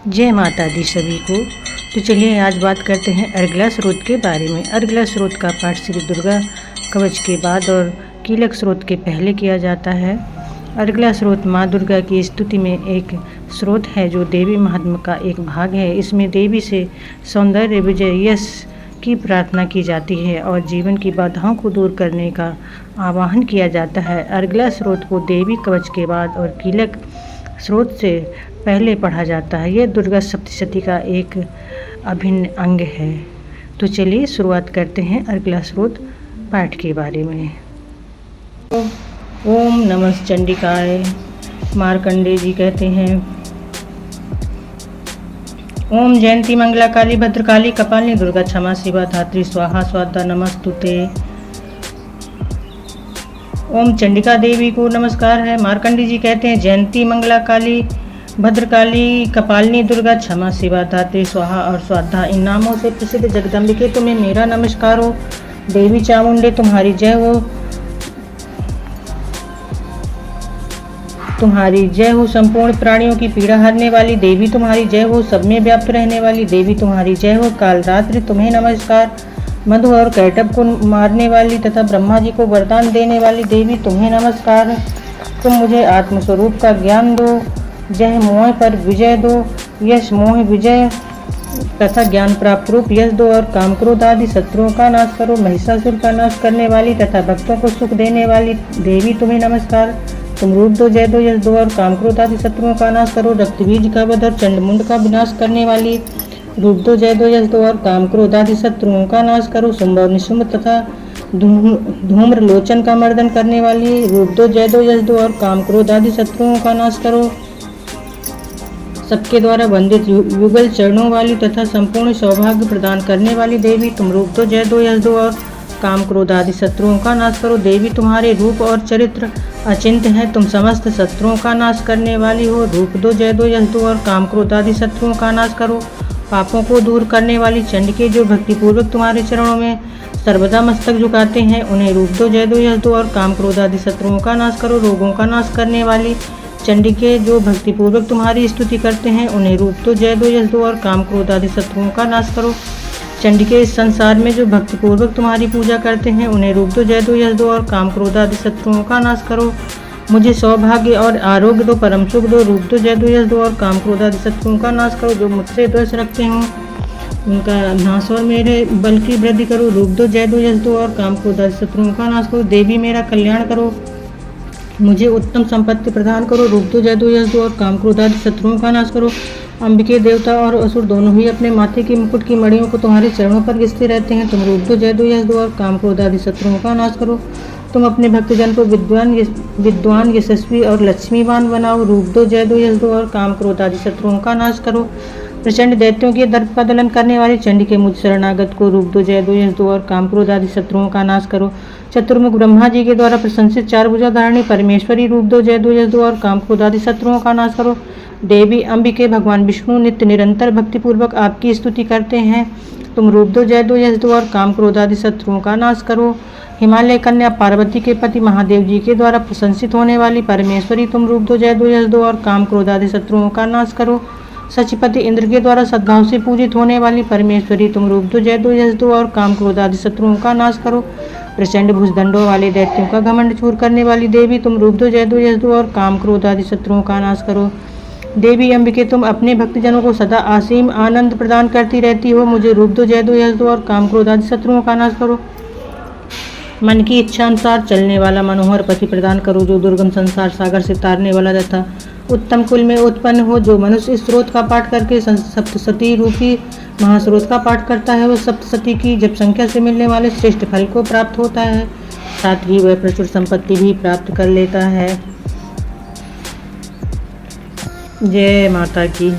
जय माता दी सभी को। तो चलिए आज बात करते हैं अर्गला स्रोत के बारे में। अर्गला स्रोत का पाठ श्री दुर्गा कवच के बाद और कीलक स्रोत के पहले किया जाता है। अर्गला स्रोत माँ दुर्गा की स्तुति में एक स्रोत है जो देवी महात्म्य का एक भाग है। इसमें देवी से सौंदर्य, विजय, यश की प्रार्थना की जाती है और जीवन की बाधाओं को दूर करने का आह्वान किया जाता है। अर्गला स्रोत को देवी कवच के बाद और कीलक स्रोत से पहले पढ़ा जाता है। यह दुर्गा सप्तशती का एक अभिन्न अंग है। तो चलिए शुरुआत करते हैं अर्गला स्रोत पाठ के बारे में। ओम नमः चंडिकाय। मार्कंडेय जी कहते हैं, ओम जयंती मंगला काली भद्रकाली कपालिनी दुर्गा क्षमा शिवा धात्री स्वाहा स्वाहा नमस्तुते। ओम चंडिका देवी को नमस्कार है। मार्कंडेय जी कहते हैं, जयंती मंगला काली भद्रकाली कपालिनी दुर्गा क्षमा शिवा धात्री स्वाहा और स्वाहा इन नामों से प्रसिद्ध जगदम्बिके तुम्हें मेरा नमस्कार हो। देवी चामुंडे तुम्हारी जय हो, तुम्हारी जय हो। संपूर्ण प्राणियों की पीड़ा हरने वाली देवी तुम्हारी जय हो। सब में व्याप्त रहने वाली देवी तुम्हारी जय हो। कालरात्रि तुम्हें नमस्कार। मधु और कैटब को मारने वाली तथा ब्रह्मा जी को वरदान देने वाली देवी तुम्हें नमस्कार। तुम मुझे आत्मस्वरूप का ज्ञान दो, जय मोह पर विजय दो, यश मोह विजय तथा ज्ञान प्राप्त रूप यश दो और काम क्रोध आदि शत्रुओं का नाश करो। महिषासुर का नाश करने वाली तथा भक्तों को सुख देने वाली देवी तुम्हें नमस्कार। तुम रूप दो, जय दो, यश दो और काम क्रोध आदि शत्रुओं का नाश करो। रक्तबीज का वध और चंडमुंड का विनाश करने वाली रूप दो, जय दो, यश दो और काम क्रोध आदि शत्रुओं का नाश करो। शुंभ और निशुंभ तथा धूम्र लोचन का मर्दन करने वाली रूप दो, जय दो, यश दो और काम क्रोध आदि शत्रुओं का नाश करो। सबके द्वारा वंदित युगल चरणों वाली तथा संपूर्ण सौभाग्य प्रदान करने वाली देवी तुम रूप दो, जय दो, यश दो और काम क्रोध आदि शत्रुओं का नाश करो। देवी तुम्हारे रूप और चरित्र अचिंत्य है। तुम समस्त शत्रुओं का नाश करने वाली हो। रूप दो, जय दो, यश दो और काम क्रोध आदि शत्रुओं का नाश करो। पापों को दूर करने वाली चंडिके जो भक्तिपूर्वक तुम्हारे चरणों में सर्वदा मस्तक झुकाते हैं, उन्हें रूप दो, जय दो, यश दो और काम क्रोध आदि शत्रुओं का नाश करो। रोगों का नाश करने वाली चंडिके जो भक्तिपूर्वक तुम्हारी स्तुति करते हैं, उन्हें रूप दो, जय दो, यश दो और काम क्रोध आदि शत्रुओं का नाश करो। चंडिके इस संसार में जो भक्तिपूर्वक तुम्हारी पूजा करते हैं, उन्हें रूप दो, जय दो, यश दो और काम क्रोध आदि शत्रुओं का नाश करो। मुझे सौभाग्य और आरोग्य दो, परम सुख दो, रूप दो, जय दो, यश दो और काम क्रोध आदि शत्रुओं का नाश करो। जो मुझसे द्वेष रखते हों उनका नाश और मेरे बल की वृद्धि करो। रूप दो, जय दो, यश दो और काम क्रोध आदि शत्रुओं का नाश करो। देवी मेरा कल्याण करो, मुझे उत्तम संपत्ति प्रदान करो। रूप दो, जय दो, यश दो और काम क्रोध आदि शत्रुओं का नाश करो। अंबिके देवता और असुर दोनों ही अपने माथे की मुकुट की मणियों को तुम्हारे चरणों पर घिसते रहते हैं। तुम रूप दो, जय दो, यश दो और काम क्रोध आदि शत्रुओं का नाश करो। तुम अपने भक्तजन को विद्वान, यशस्वी और लक्ष्मीवान बनाओ। रूप दो, जय दो, यश दो और काम क्रोध आदि शत्रुओं का नाश करो। प्रचंड दैत्यों के दर्प का दलन करने वाली चंडिके मुझ शरणागत को रूप दो, जय दो, यश दो और काम क्रोध आदि शत्रुओं का नाश करो। चतुर्मुख ब्रह्मा जी के द्वारा प्रशंसित चार भुजाधारिणी परमेश्वरी रूप दो, जय दो, यश दो और काम क्रोध आदि शत्रुओं का नाश करो। देवी अंबिके भगवान विष्णु नित्य निरंतर भक्तिपूर्वक आपकी स्तुति करते हैं। तुम रूप दो, जय दो, यश दो और काम क्रोध आदि शत्रुओं का नाश करो। हिमालय कन्या पार्वती के पति महादेव जी के द्वारा प्रशंसित होने वाली परमेश्वरी तुम रूप दो, जय दो, यश दो और काम क्रोध आदि शत्रुओं का नाश करो। सचिपति इंद्र के द्वारा सद्भाव से पूजित होने वाली परमेश्वरी तुम रूप दो, जय दो, यश दो और काम क्रोध आदि शत्रुओं का नाश करो। प्रचंड भुजदंडों वाले दैत्यों का घमंड चूर करने वाली देवी तुम रूप दो, जय दो, यश दो और काम क्रोध आदि शत्रुओं का नाश करो। देवी अंबिके तुम अपने भक्तजनों को सदा असीम आनंद प्रदान करती रहती हो। मुझे रूप दो, जय दो, यश दो और काम क्रोध आदि शत्रुओं का नाश करो। मन की इच्छा अनुसार चलने वाला मनोहर पति प्रदान करो, जो दुर्गम संसार सागर से तारने वाला तथा उत्तम कुल में उत्पन्न हो। जो मनुष्य इस स्रोत का पाठ करके सप्तशती रूपी महास्रोत का पाठ करता है, वह सप्तशती की जप संख्या से मिलने वाले श्रेष्ठ फल को प्राप्त होता है। साथ ही वह प्रचुर संपत्ति भी प्राप्त कर लेता है। जय माता की।